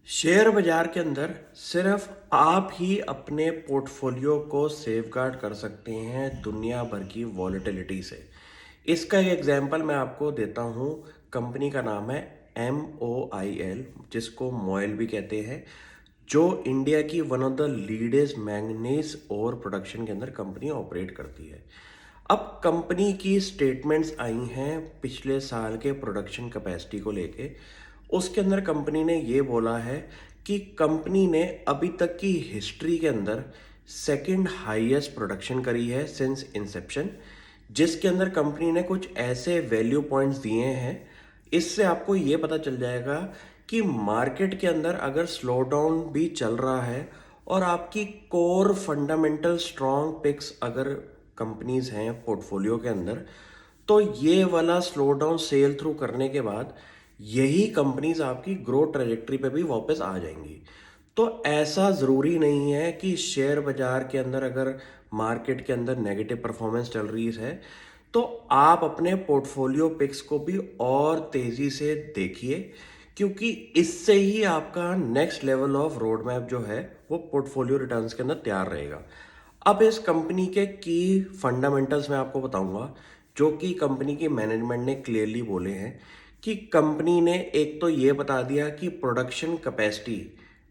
Share बाजार के अंदर सिर्फ आप ही अपने पोर्टफोलियो को सेफगार्ड कर सकते हैं दुनिया भर की वॉलेटिलिटी से। इसका एक एग्जांपल मैं आपको देता हूँ। कंपनी का नाम है MOIL, जिसको मोइल भी कहते हैं, जो इंडिया की वन ऑफ द लीडेस्ट मैंगनीज और प्रोडक्शन के अंदर कंपनी ऑपरेट करती है। अब कंपनी की स्टेटमेंट्स आई हैं पिछले साल के प्रोडक्शन कैपेसिटी को लेके। उसके अंदर कंपनी ने ये बोला है कि कंपनी ने अभी तक की हिस्ट्री के अंदर सेकंड हाईएस्ट प्रोडक्शन करी है सिंस इंसेप्शन, जिसके अंदर कंपनी ने कुछ ऐसे वैल्यू पॉइंट्स दिए हैं। इससे आपको ये पता चल जाएगा कि मार्केट के अंदर अगर स्लो डाउन भी चल रहा है और आपकी कोर फंडामेंटल स्ट्रॉन्ग पिक्स अगर कंपनीज हैं पोर्टफोलियो के अंदर, तो ये वाला स्लो डाउन सेल थ्रू करने के बाद यही कंपनीज आपकी ग्रोथ ट्रेजेक्टरी पे भी वापस आ जाएंगी। तो ऐसा ज़रूरी नहीं है कि शेयर बाजार के अंदर अगर मार्केट के अंदर नेगेटिव परफॉर्मेंस चल रही है तो आप अपने पोर्टफोलियो पिक्स को भी और तेज़ी से देखिए, क्योंकि इससे ही आपका next level of road map जो है वो पोर्टफोलियो रिटर्न्स के अंदर तैयार रहेगा। अब इस कंपनी के की फंडामेंटल्स मैं आपको बताऊंगा, जो कि कंपनी की मैनेजमेंट ने क्लियरली बोले हैं कि कंपनी ने एक तो ये बता दिया कि प्रोडक्शन कैपेसिटी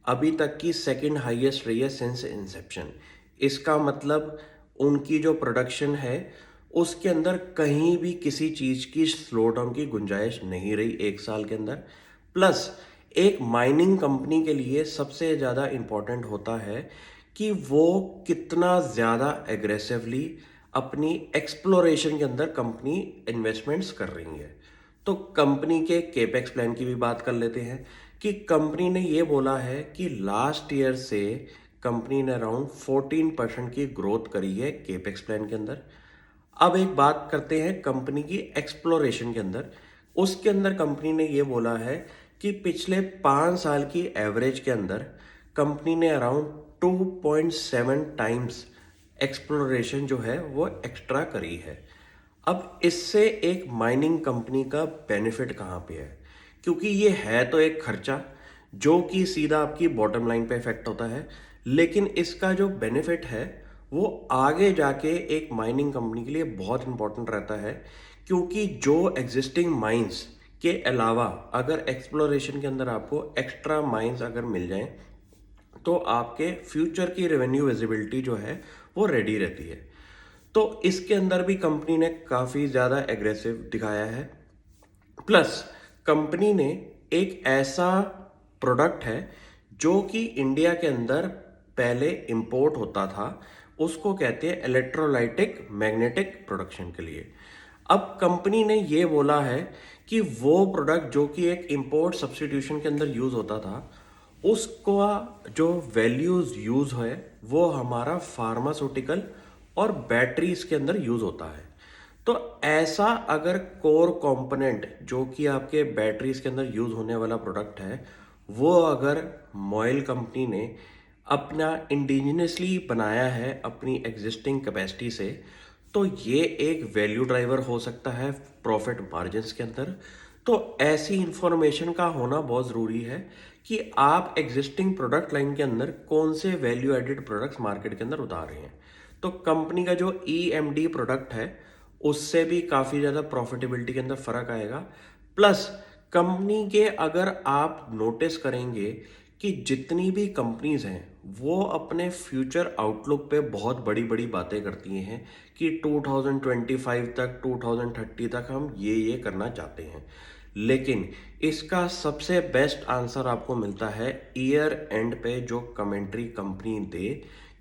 अभी तक की सेकंड हाईएस्ट रही है सिंस इंसेप्शन। इसका मतलब उनकी जो प्रोडक्शन है उसके अंदर कहीं भी किसी चीज़ की स्लो डाउन की गुंजाइश नहीं रही एक साल के अंदर। प्लस एक माइनिंग कंपनी के लिए सबसे ज़्यादा इम्पोर्टेंट होता है कि वो कितना ज़्यादा एग्रेसिवली अपनी एक्सप्लोरेशन के अंदर कंपनी इन्वेस्टमेंट्स कर रही है। तो कंपनी के केपेक्स प्लान की भी बात कर लेते हैं कि कंपनी ने ये बोला है कि लास्ट ईयर से कंपनी ने अराउंड 14% की ग्रोथ करी है केपेक्स प्लान के अंदर। अब एक बात करते हैं कंपनी की एक्सप्लोरेशन के अंदर। उसके अंदर कंपनी ने ये बोला है कि पिछले 5 साल की एवरेज के अंदर कंपनी ने अराउंड 2.7 टाइम्स एक्सप्लोरेशन जो है वो एक्स्ट्रा करी है। अब इससे एक माइनिंग कंपनी का बेनिफिट कहाँ पे है, क्योंकि ये है तो एक खर्चा जो कि सीधा आपकी बॉटम लाइन पे इफेक्ट होता है, लेकिन इसका जो बेनिफिट है वो आगे जाके एक माइनिंग कंपनी के लिए बहुत इंपॉर्टेंट रहता है। क्योंकि जो एग्जिस्टिंग माइंस के अलावा अगर एक्सप्लोरेशन के अंदर आपको एक्स्ट्रा माइंस अगर मिल जाएं तो आपके फ्यूचर की रेवेन्यू विजिबिलिटी जो है वो रेडी रहती है। तो इसके अंदर भी कंपनी ने काफ़ी ज़्यादा एग्रेसिव दिखाया है। प्लस कंपनी ने एक ऐसा प्रोडक्ट है जो कि इंडिया के अंदर पहले इंपोर्ट होता था, उसको कहते हैं इलेक्ट्रोलाइटिक मैग्नेटिक प्रोडक्शन के लिए। अब कंपनी ने ये बोला है कि वो प्रोडक्ट जो कि एक इंपोर्ट सब्स्टिट्यूशन के अंदर यूज़ होता था, उसका जो वैल्यूज यूज़ है वो हमारा फार्मास्यूटिकल और बैटरीज के अंदर यूज़ होता है। तो ऐसा अगर कोर कंपोनेंट जो कि आपके बैटरीज के अंदर यूज़ होने वाला प्रोडक्ट है, वो अगर मोइल कंपनी ने अपना इंडिजिनियसली बनाया है अपनी एग्जिस्टिंग कैपेसिटी से, तो ये एक वैल्यू ड्राइवर हो सकता है प्रॉफिट मार्जिन्स के अंदर। तो ऐसी इंफॉर्मेशन का होना बहुत ज़रूरी है कि आप एग्जिस्टिंग प्रोडक्ट लाइन के अंदर कौन से वैल्यू एडेड प्रोडक्ट्स मार्केट के अंदर उतार रहे हैं। तो कंपनी का जो EMD प्रोडक्ट है उससे भी काफ़ी ज़्यादा प्रॉफिटेबिलिटी के अंदर फ़र्क आएगा। प्लस कंपनी के अगर आप नोटिस करेंगे कि जितनी भी कंपनीज हैं वो अपने फ्यूचर आउटलुक पे बहुत बड़ी बड़ी बातें करती हैं कि 2025 तक 2030 तक हम ये करना चाहते हैं, लेकिन इसका सबसे बेस्ट आंसर आपको मिलता है ईयर एंड पे जो कमेंट्री कंपनी दे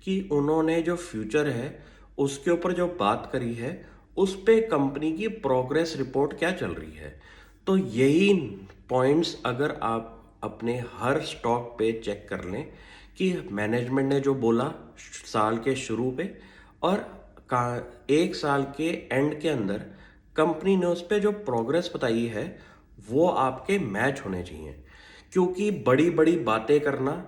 कि उन्होंने जो फ्यूचर है उसके ऊपर जो बात करी है उस पे कंपनी की प्रोग्रेस रिपोर्ट क्या चल रही है। तो यही पॉइंट्स अगर आप अपने हर स्टॉक पे चेक कर लें कि मैनेजमेंट ने जो बोला साल के शुरू पे और एक साल के एंड के अंदर कंपनी ने उस पर जो प्रोग्रेस बताई है वो आपके मैच होने चाहिए। क्योंकि बड़ी बड़ी बातें करना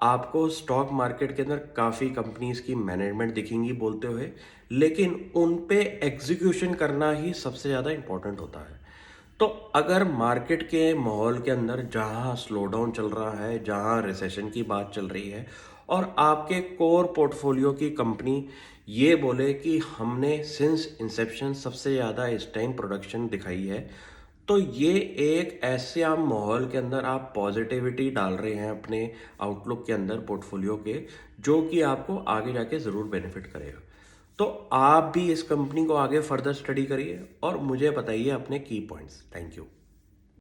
आपको स्टॉक मार्केट के अंदर काफ़ी कंपनीज की मैनेजमेंट दिखेंगी बोलते हुए, लेकिन उन पे एग्जीक्यूशन करना ही सबसे ज़्यादा इंपॉर्टेंट होता है। तो अगर मार्केट के माहौल के अंदर जहां स्लो डाउन चल रहा है, जहां रिसेशन की बात चल रही है और आपके कोर पोर्टफोलियो की कंपनी ये बोले कि हमने सिंस इंसेप्शन सबसे ज़्यादा इस टाइम प्रोडक्शन दिखाई है, तो ये एक ऐसे आप माहौल के अंदर आप पॉजिटिविटी डाल रहे हैं अपने आउटलुक के अंदर पोर्टफोलियो के, जो कि आपको आगे जाके ज़रूर बेनिफिट करेगा। तो आप भी इस कंपनी को आगे फर्दर स्टडी करिए और मुझे बताइए अपने की पॉइंट्स। Thank you.